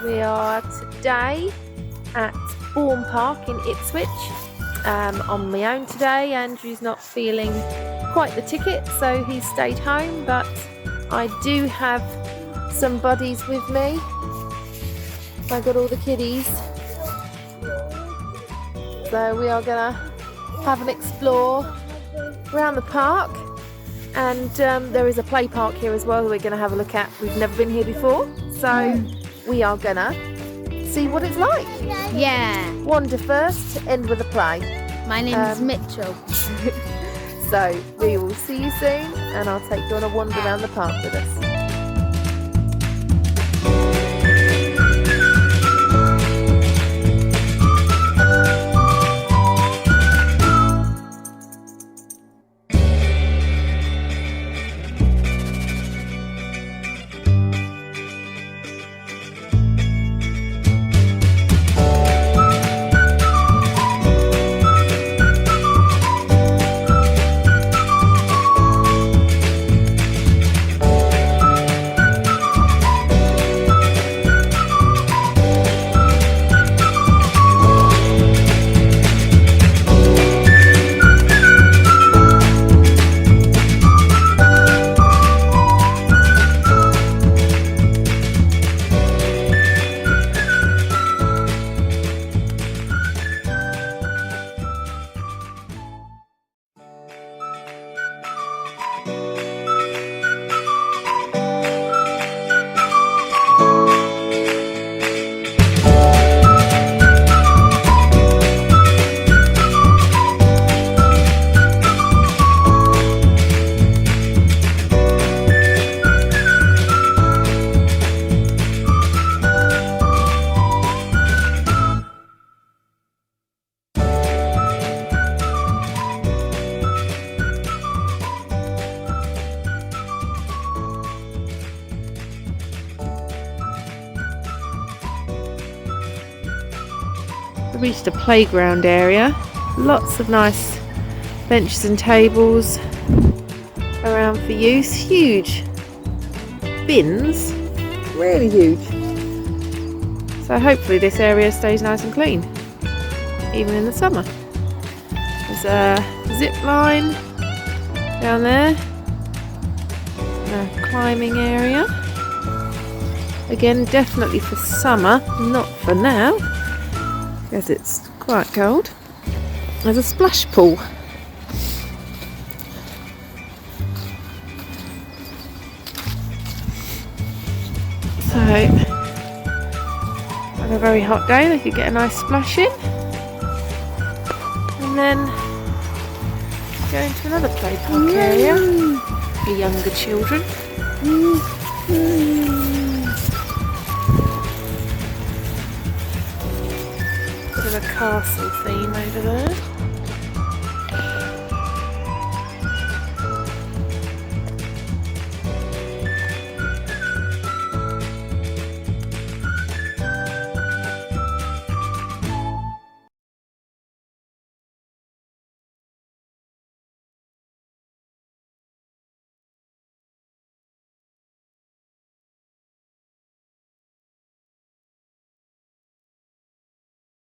We are today at Bourne Park in Ipswich. On my own today. Andrew's not feeling quite the ticket, so he stayed home, but I do have some buddies with me. I got all the kiddies. So we are gonna have an explore around the park, and there is a play park here as well that we're gonna have a look at. We've never been here before, so we are gonna see what it's like. Yeah. Wander first, end with a play. My name is Mitchell. So we will see you soon, and I'll take you on a wander around the park with us. We reached a playground area, lots of nice benches and tables around for use, huge bins, really huge. So hopefully this area stays nice and clean, even in the summer. There's a zip line down there, a climbing area. Again, definitely for summer, not for now, because it's quite cold. There's a splash pool. So, on a very hot day, they could get a nice splash in. And then go into another play park area for younger children. Bit of a castle theme over there.